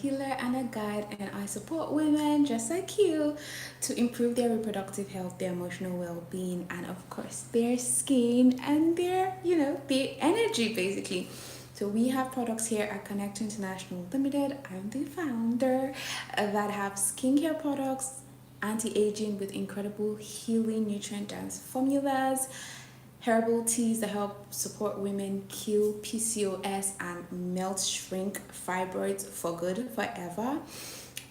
healer and a guide, and I support women just like you to improve their reproductive health, their emotional well-being, and of course their skin and their energy basically. So we have products here at Connecther International Limited. I'm the founder that have skincare products, anti-aging with incredible healing nutrient dense formulas, herbal teas that help support women kill PCOS and melt shrink fibroids for good forever,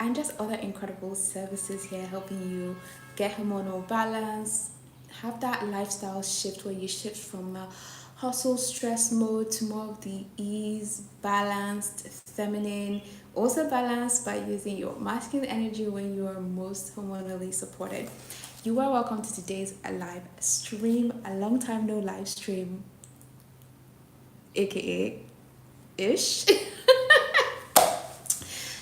and just other incredible services here helping you get hormonal balance, have that lifestyle shift where you shift from a hustle stress mode to more of the ease, balanced, feminine, also balanced by using your masculine energy when you are most hormonally supported. You are welcome to today's live stream, a long time no live stream, aka ish.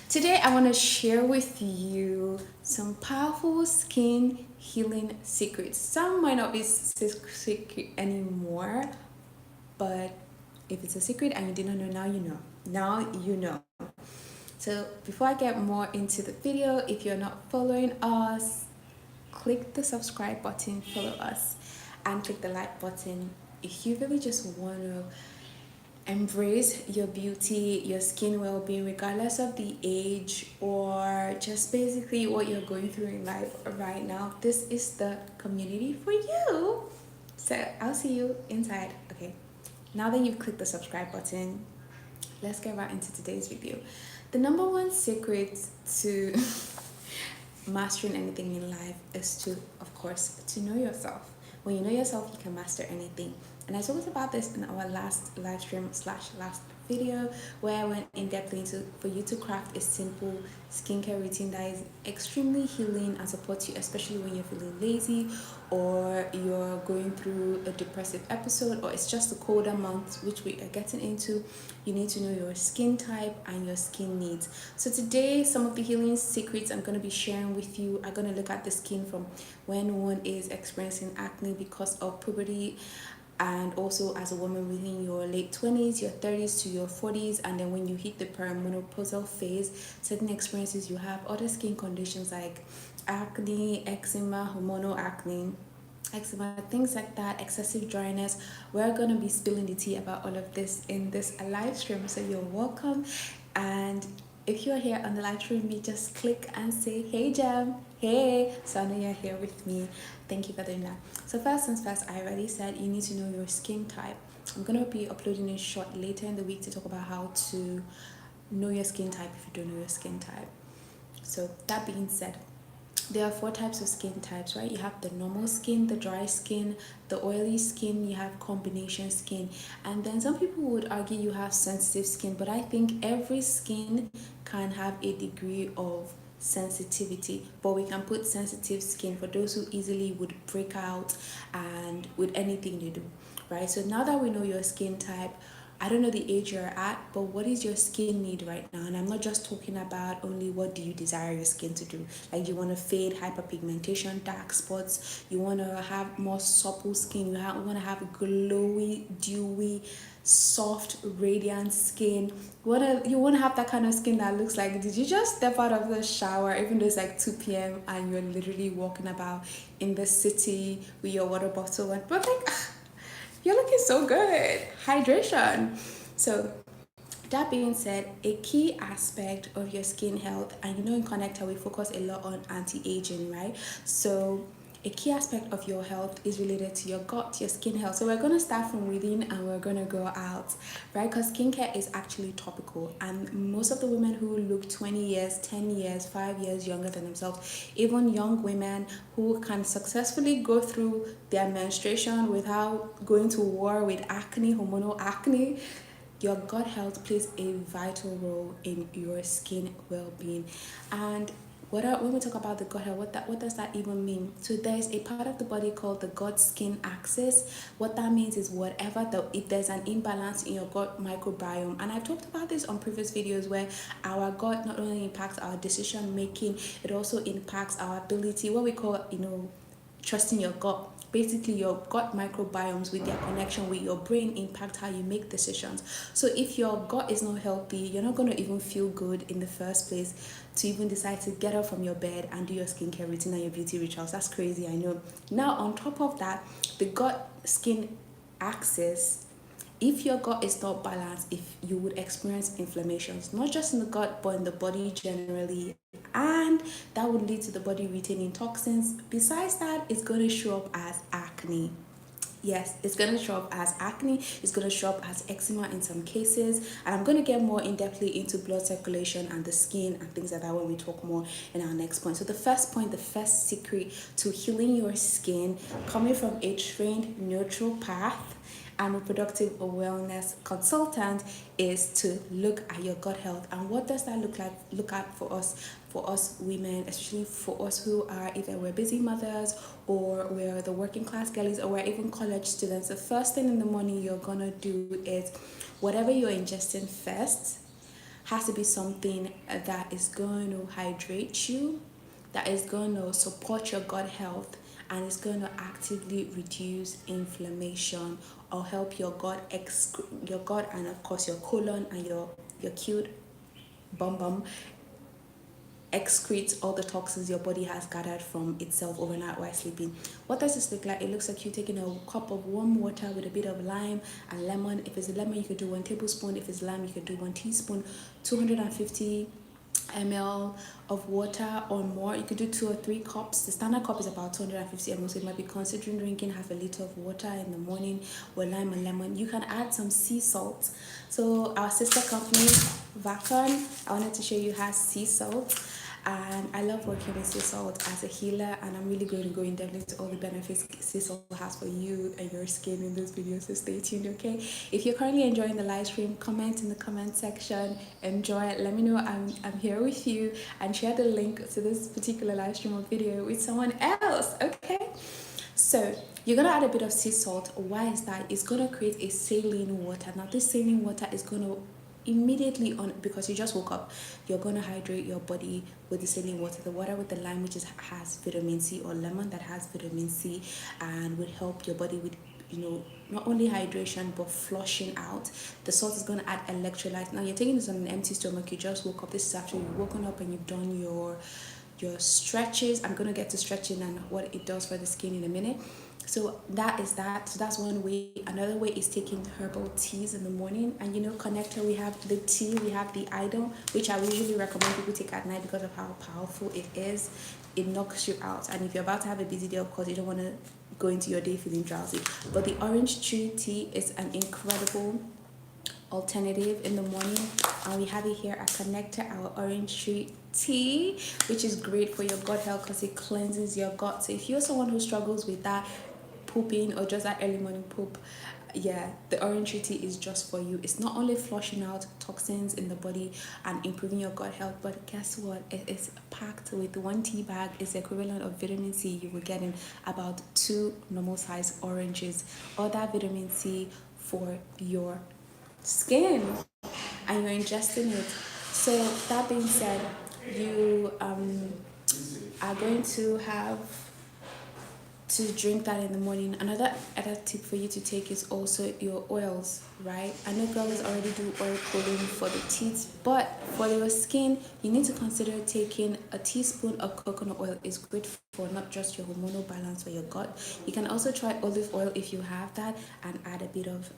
Today, I want to share with you some powerful skin healing secrets. Some might not be secret anymore, but if it's a secret and you didn't know, now you know. Now you know. So, before I get more into the video, if you're not following us, click the subscribe button, follow us, and click the like button if you really just want to embrace your beauty, your skin well-being, regardless of the age or just basically what you're going through in life right now. This is the community for you. So I'll see you inside. Okay, now that you've clicked the subscribe button, let's get right into today's video. The number one secret to mastering anything in life is to, of course, to know yourself. When you know yourself, you can master anything. And I talked about this in our last live stream slash last video, where I went in depth into for you to craft a simple skincare routine that is extremely healing and supports you, especially when you're feeling lazy or you're going through a depressive episode or it's just a colder month, which we are getting into. You need to know your skin type and your skin needs. So today, some of the healing secrets I'm going to be sharing with you are going to look at the skin from when one is experiencing acne because of puberty, and also as a woman within your late 20s, your 30s to your 40s, and then when you hit the perimenopausal phase, certain experiences you have, other skin conditions like acne, eczema, hormonal acne, eczema, things like that, excessive dryness. We're going to be spilling the tea about all of this in this live stream, so you're welcome. And if you're here on the live stream, you just click and say, hey Jam, hey, so I know you're here with me. Thank you for doing that. So first things first, I already said you need to know your skin type. I'm going to be uploading a short later in the week to talk about how to know your skin type if you don't know your skin type. So that being said, there are 4 types of skin types, right? You have the normal skin, the dry skin, the oily skin, you have combination skin, and then some people would argue you have sensitive skin, but I think every skin can have a degree of sensitivity, but we can put sensitive skin for those who easily would break out and with anything they do, right? So now that we know your skin type, I don't know the age you're at, but what is your skin need right now? And I'm not just talking about only what do you desire your skin to do. Like, you want to fade, hyperpigmentation, dark spots. You want to have more supple skin. You want to have glowy, dewy, soft, radiant skin. You want to have that kind of skin that looks like, did you just step out of the shower, even though it's like 2 p.m. and you're literally walking about in the city with your water bottle and but like, you're looking so good. Hydration. So that being said, a key aspect of your skin health, and in Connecther we focus a lot on anti-aging, right? So a key aspect of your health is related to your gut, your skin health. So we're going to start from within and we're going to go out, right? Because skincare is actually topical, and most of the women who look 20 years, 10 years, 5 years younger than themselves, even young women who can successfully go through their menstruation without going to war with acne, hormonal acne, your gut health plays a vital role in your skin well-being. And when we talk about the gut health, what does that even mean? So there's a part of the body called the gut-skin axis. What that means is if there's an imbalance in your gut microbiome, and I've talked about this on previous videos, where our gut not only impacts our decision making, it also impacts our ability, what we call trusting your gut. basically your gut microbiomes with their connection with your brain impact how you make decisions. So if your gut is not healthy, you're not going to even feel good in the first place to even decide to get up from your bed and do your skincare routine and your beauty rituals. That's crazy, I know. Now on top of that, the gut skin axis, if your gut is not balanced, if you would experience inflammations, not just in the gut but in the body generally, and that would lead to the body retaining toxins. Besides that, it's going to show up as acne. Yes, it's going to show up as acne, it's going to show up as eczema in some cases, and I'm going to get more in-depthly into blood circulation and the skin and things like that when we talk more in our next point. So the first point, the first secret to healing your skin, coming from a trained naturopath and reproductive wellness consultant, is to look at your gut health. And what does that look like? Look at for us women, especially for us who are either we're busy mothers or we're the working class girlies or we're even college students. The first thing in the morning you're gonna do is whatever you're ingesting first has to be something that is going to hydrate you, that is going to support your gut health, and it's going to actively reduce inflammation or help your your gut and of course your colon and your cute bum excretes all the toxins your body has gathered from itself overnight while sleeping. What does this look like? It looks like you taking a cup of warm water with a bit of lime and lemon. If it's a lemon, you could do 1 tablespoon. If it's lime, you could do 1 teaspoon. 250 ml of water or more. You could do 2 or 3 cups. The standard cup is about 250 ml, so you might be considering drinking half a liter of water in the morning with lime and lemon. You can add some sea salt. So our sister company Vakon, I wanted to show you, has sea salt, and I love working with sea salt as a healer, and I'm really going to go in depth into all the benefits sea salt has for you and your skin in this video, so stay tuned. Okay, if you're currently enjoying the live stream, comment in the comment section, enjoy it, let me know I'm here with you, and share the link to this particular live stream or video with someone else. Okay, so you're gonna add a bit of sea salt. Why is that? It's gonna create a saline water. Now this saline water is gonna immediately on, because you just woke up, you're going to hydrate your body with the saline water, the water with the lime, which has vitamin C, or lemon that has vitamin C, and would help your body with, you know, not only hydration but flushing out. The salt is going to add electrolytes. Now you're taking this on an empty stomach, you just woke up. This is after you've woken up and you've done your stretches. I'm going to get to stretching and what it does for the skin in a minute. So that is that. So that's one way. Another way is taking herbal teas in the morning. And you know, Connecther, we have the tea, we have the Aidan, which I usually recommend people take at night because of how powerful it is. It knocks you out. And if you're about to have a busy day, of course, you don't want to go into your day feeling drowsy. But the orange tree tea is an incredible alternative in the morning, and we have it here at Connecther, our orange tree tea, which is great for your gut health because it cleanses your gut. So if you're someone who struggles with that pooping or just that early morning poop, yeah, the orange tree tea is just for you. It's not only flushing out toxins in the body and improving your gut health, but guess what, it is packed with 1 tea bag is the equivalent of vitamin C you will get in about 2 normal size oranges. All that vitamin C for your skin, and you're ingesting it. So that being said, you are going to have to drink that in the morning. Another tip for you to take is also your oils, right? I know girls already do oil pulling for the teeth, but for your skin, you need to consider taking a teaspoon of coconut oil. Is great for not just your hormonal balance for your gut. You can also try olive oil if you have that, and add a bit of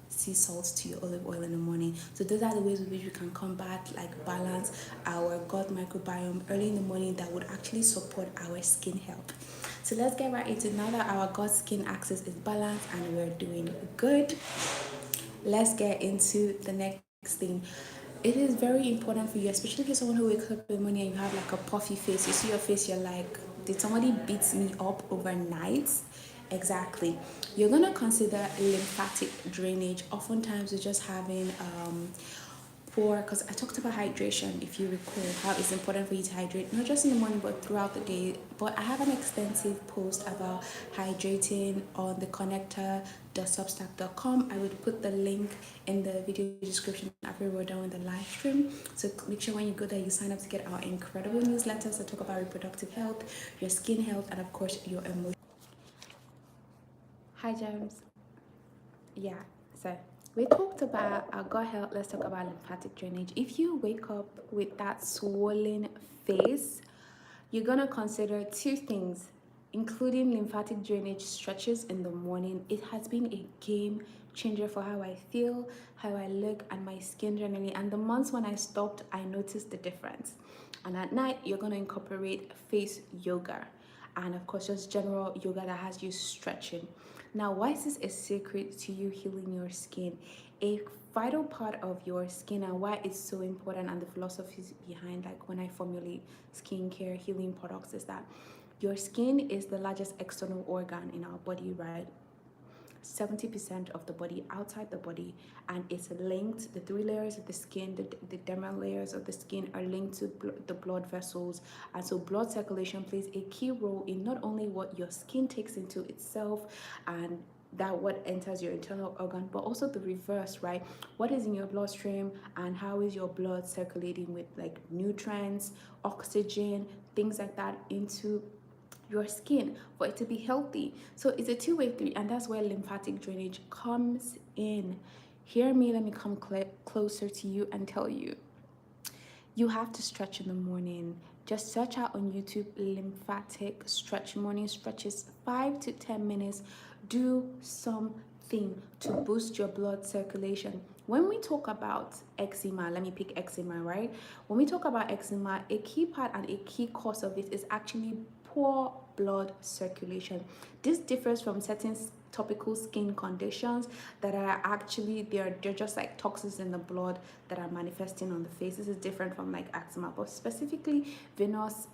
sea salt to your olive oil in the morning. So those are the ways in which we can combat, like balance our gut microbiome early in the morning, that would actually support our skin health. So let's get right into, now that our gut skin axis is balanced and we're doing good, let's get into the next thing. It is very important for you, especially if you're someone who wakes up in the morning and you have like a puffy face. You see your face, you're like, did somebody beat me up overnight? Exactly. You're going to consider lymphatic drainage. Oftentimes we're just having poor, because I talked about hydration, if you recall, how it's important for you to hydrate not just in the morning but throughout the day. But I have an extensive post about hydrating on the connector.substack.com. I would put the link in the video description after we're done with the live stream. So make sure when you go there, you sign up to get our incredible newsletters that talk about reproductive health, your skin health, and of course your emotions. Hi, James. Yeah, so we talked about our gut health. Let's talk about lymphatic drainage. If you wake up with that swollen face, you're gonna consider two things, including lymphatic drainage stretches in the morning. It has been a game changer for how I feel, how I look, and my skin generally. And the months when I stopped, I noticed the difference. And at night, you're gonna incorporate face yoga, and of course just general yoga that has you stretching. Now, why is this a secret to you healing your skin? A vital part of your skin, and why it's so important, and the philosophies behind like when I formulate skincare healing products, is that your skin is the largest external organ in our body, right? 70% of the body outside the body, and it's linked. The three layers of the skin, the dermal layers of the skin, are linked to the blood vessels, and so blood circulation plays a key role in not only what your skin takes into itself and that what enters your internal organ, but also the reverse, right? What is in your bloodstream, and how is your blood circulating with like nutrients, oxygen, things like that into your skin for it to be healthy. So it's a two-way street, and that's where lymphatic drainage comes in. Hear me, let me come closer to you and tell you. You have to stretch in the morning. Just search out on YouTube lymphatic stretch, morning stretches, 5 to 10 minutes. Do something to boost your blood circulation. When we talk about eczema, let me pick eczema, right? When we talk about eczema, a key part and a key cause of it is actually poor blood circulation. This differs from certain topical skin conditions that are actually they're just like toxins in the blood that are manifesting on the face. This is different from like eczema, but specifically venous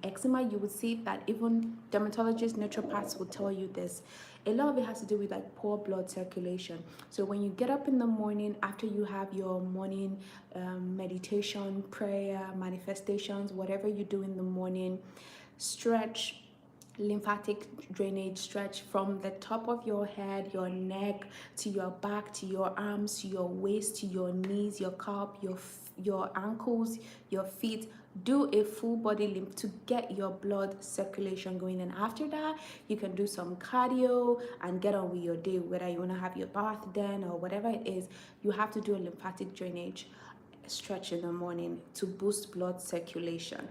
eczema, you would see that even dermatologists, naturopaths will tell you this. A lot of it has to do with like poor blood circulation. So when you get up in the morning after you have your morning meditation, prayer, manifestations, whatever you do in the morning, stretch. Lymphatic drainage stretch from the top of your head, your neck, to your back, to your arms, to your waist, to your knees, your calf, your ankles, your feet. Do a full body lymph to get your blood circulation going, and after that you can do some cardio and get on with your day. Whether you want to have your bath then or whatever it is, you have to do a lymphatic drainage stretch in the morning to boost blood circulation.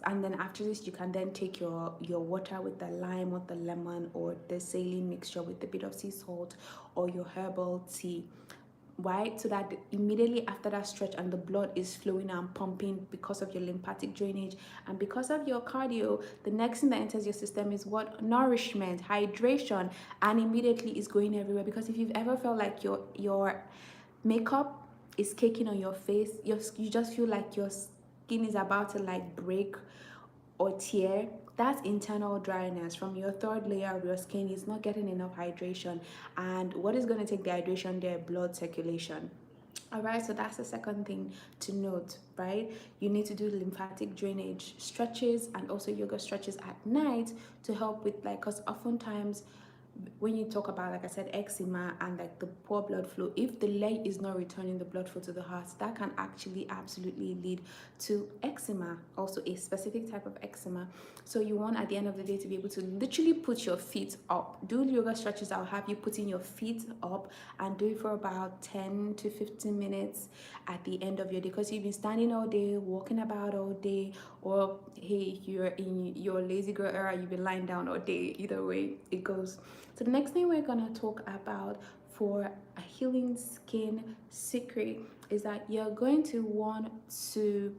And then after this, you can then take your water with the lime or the lemon or the saline mixture with a bit of sea salt, or your herbal tea. Why? So that immediately after that stretch and the blood is flowing and pumping because of your lymphatic drainage and because of your cardio, the next thing that enters your system is what? Nourishment, hydration, and immediately is going everywhere. Because if you've ever felt like your makeup is caking on your face, you just feel like your skin is about to like break or tear, that's internal dryness from your third layer of your skin. Is not getting enough hydration, and what is going to take the hydration there? Blood circulation. All right, so that's the second thing to note, right? You need to do lymphatic drainage stretches and also yoga stretches at night to help with like, because oftentimes when you talk about, like I said, eczema and like the poor blood flow, if the leg is not returning the blood flow to the heart, that can actually absolutely lead to eczema, also a specific type of eczema. So you want at the end of the day to be able to literally put your feet up. Do yoga stretches. I'll have you putting your feet up and do it for about 10 to 15 minutes at the end of your day, because you've been standing all day, walking about all day, or hey, you're in your lazy girl era, you've been lying down all day. Either way it goes. So the next thing we're gonna talk about for a healing skin secret is that you're going to want to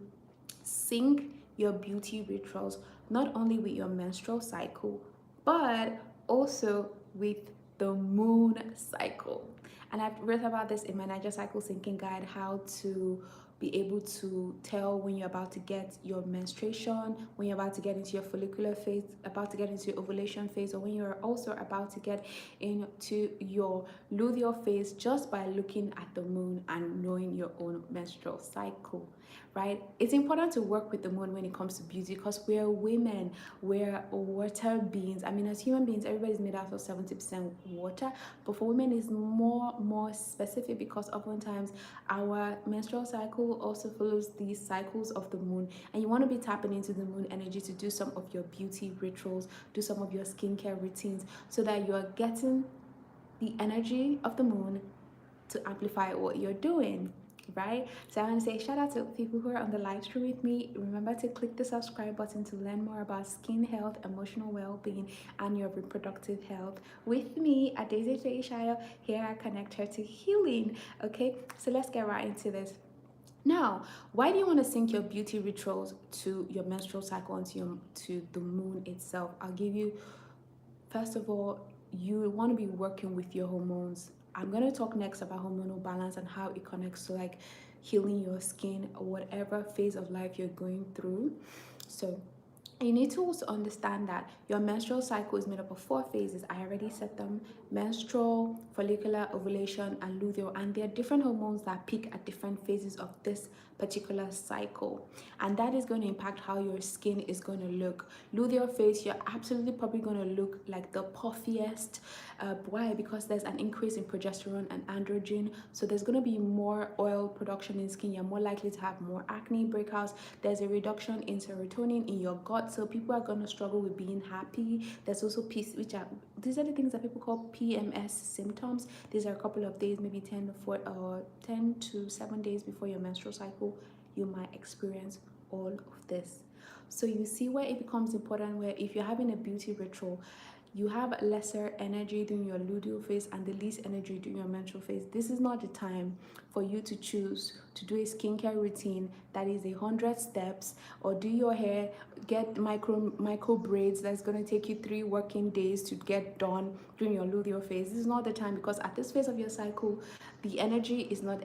sync your beauty rituals not only with your menstrual cycle, but also with the moon cycle. And I've read about this in my Niger Cycle Syncing Guide, how to be able to tell when you're about to get your menstruation, when you're about to get into your follicular phase, about to get into your ovulation phase, or when you're also about to get into your luteal phase, just by looking at the moon and knowing your own menstrual cycle. right? It's important to work with the moon when it comes to beauty because we're women, we're water beings. I mean, as human beings, everybody's made out of 70% water, but for women it's more specific because oftentimes our menstrual cycle also follows these cycles of the moon, and you want to be tapping into the moon energy to do some of your beauty rituals, do some of your skincare routines, so that you are getting the energy of the moon to amplify what you're doing, right? So I want to say shout out to people who are on the live stream with me. Remember to click the subscribe button to learn more about skin health, emotional well-being, and your reproductive health with me at Daisy Shire here at Connecther to Healing. Okay, so let's get right into this. Now, why do you want to sync your beauty rituals to your menstrual cycle and to the moon itself? I'll give you, first of all, you want to be working with your hormones. I'm going to talk next about hormonal balance and how it connects to like healing your skin or whatever phase of life you're going through. So you need to also understand that your menstrual cycle is made up of 4 phases. I already said them: menstrual, follicular, ovulation, and luteal. And there are different hormones that peak at different phases of this particular cycle. And that is going to impact how your skin is going to look. Luteal phase, you're absolutely probably going to look like the puffiest. Why? Because there's an increase in progesterone and androgen. So there's going to be more oil production in skin. You're more likely to have more acne breakouts. There's a reduction in serotonin in your gut. So people are going to struggle with being happy. There's also peace, these are the things that people call PMS symptoms. These are a couple of days, maybe 10 to 7 days before your menstrual cycle, you might experience all of this. So you see where it becomes important, where if you're having a beauty ritual, you have lesser energy during your luteal phase and the least energy during your menstrual phase. This is not the time for you to choose to do a skincare routine that is 100 steps, or do your hair, get micro braids that's going to take you 3 working days to get done during your luteal phase. This is not the time, because at this phase of your cycle, the energy is not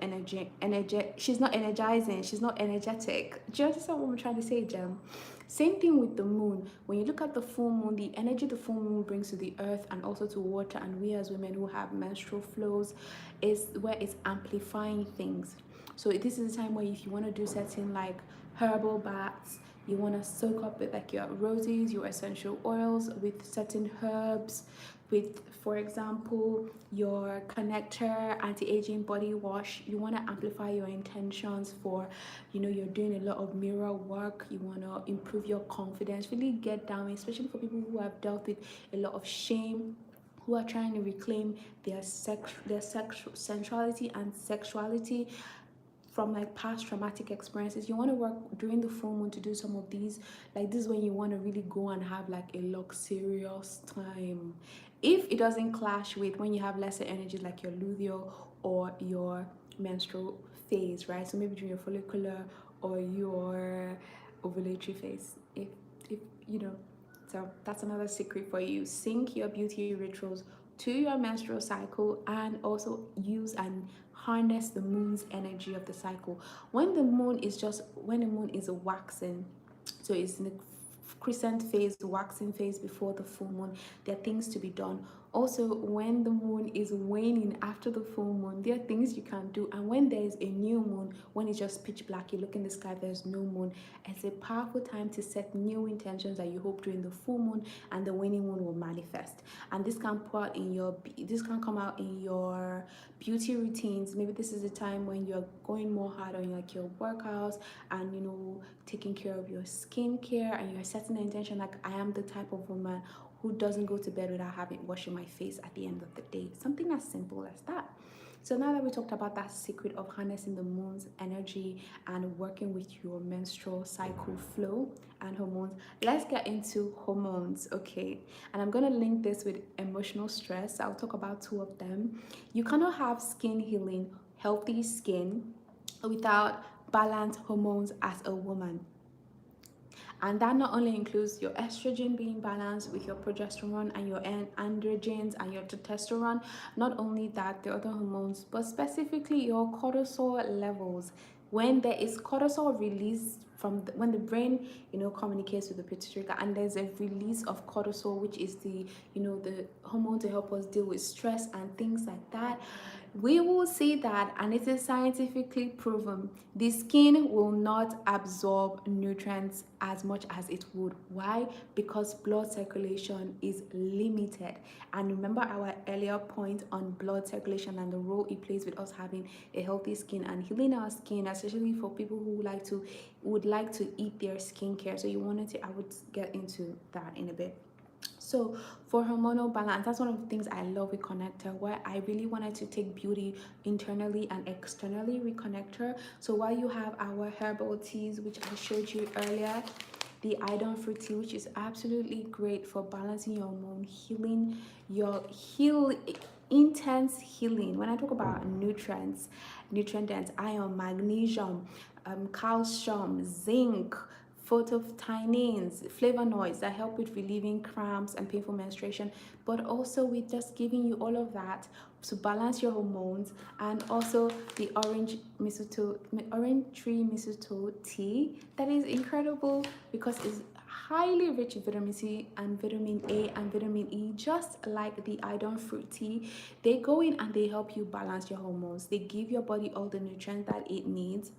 she's not energizing, she's not energetic. Do you understand what I'm trying to say, Jem? Same thing with the moon. When you look at the full moon, the energy the full moon brings to the earth and also to water, and we as women who have menstrual flows, is where it's amplifying things. So this is a time where if you want to do certain like herbal baths, you want to soak up with like your roses, your essential oils, with certain herbs, with, for example, your Connecther anti-aging body wash. You want to amplify your intentions for, you're doing a lot of mirror work. You want to improve your confidence, really get down, especially for people who have dealt with a lot of shame, who are trying to reclaim their sensuality and sexuality from like past traumatic experiences. You want to work during the full moon to do some of these. Like, this is when you want to really go and have like a luxurious time, if it doesn't clash with when you have lesser energy, like your luteal or your menstrual phase, right? So maybe during your follicular or your ovulatory phase, if so that's another secret for you. Sync your beauty rituals to your menstrual cycle, and also use and harness the moon's energy of the cycle. When the moon is waxing, so it's in the crescent phase, waxing phase before the full moon, there are things to be done. Also, when the moon is waning after the full moon, there are things you can do. And when there is a new moon, when it's just pitch black, you look in the sky, there's no moon, it's a powerful time to set new intentions that you hope during the full moon, and the waning moon will manifest. And this can come out in your beauty routines. Maybe this is a time when you're going more hard on like your workouts, and taking care of your skincare, and you're setting an intention like, I am the type of woman who doesn't go to bed without washing my face at the end of the day. Something as simple as that. So now that we talked about that secret of harnessing the moon's energy and working with your menstrual cycle flow and hormones, let's get into hormones, okay? And I'm going to link this with emotional stress. I'll talk about 2 of them. You cannot have skin healing, healthy skin, without balanced hormones as a woman. And that not only includes your estrogen being balanced with your progesterone and your androgens and your testosterone, not only that, the other hormones, but specifically your cortisol levels. When there is cortisol release when the brain communicates with the pituitary, and there's a release of cortisol, which is the the hormone to help us deal with stress and things like that, We will see that, and it is scientifically proven, the skin will not absorb nutrients as much as it would. Why? Because blood circulation is limited. And remember our earlier point on blood circulation and the role it plays with us having a healthy skin and healing our skin, especially for people who would like to eat their skincare. So you wanted to, I would get into that in a bit. So for hormonal balance, that's one of the things I love with Connecther, where I really wanted to take beauty internally and externally with Connecther. So while you have our herbal teas, which I showed you earlier, the Aidan Fruit Tea, which is absolutely great for balancing your hormone, healing your intense healing. When I talk about nutrient dense, iron, magnesium, calcium, zinc, phytotinins, flavonoids that help with relieving cramps and painful menstruation, but also with just giving you all of that to balance your hormones. And also the orange tree mistletoe tea, that is incredible because it's highly rich in vitamin C and vitamin A and vitamin E, just like the Aidan Fruit Tea. They go in and they help you balance your hormones. They give your body all the nutrients that it needs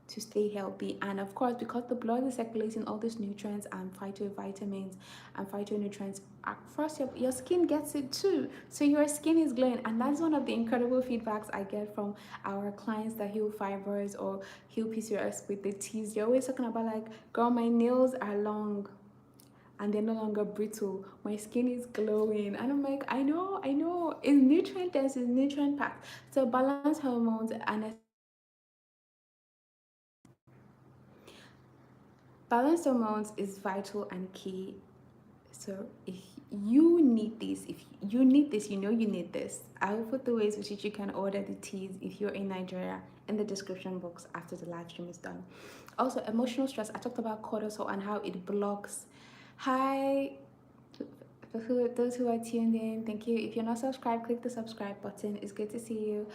to stay healthy. And of course, because the blood is circulating all these nutrients and phytovitamins and phytonutrients across your skin gets it too. So your skin is glowing. And that's one of the incredible feedbacks I get from our clients that heal fibers or heal PCOS with the teas. They're always talking about like, girl, my nails are long and they're no longer brittle. My skin is glowing. And I'm like, I know. It's nutrient dense, it's nutrient packed. So balance hormones and balanced hormones is vital and key. So if you need this, you know you need this. I will put the ways which you can order the teas if you're in Nigeria in the description box after the live stream is done. Also, emotional stress. I talked about cortisol and how it blocks. Hi, for those who are tuned in, thank you. If you're not subscribed, click the subscribe button. It's good to see you.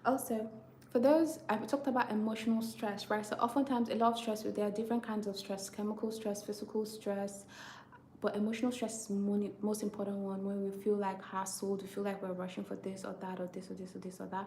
Also, for those, I've talked about emotional stress, right? So oftentimes a lot of stress, there are different kinds of stress: chemical stress, physical stress, but emotional stress is the most important one, when we feel like hassled, we feel like we're rushing for this or that or this or this or this or that.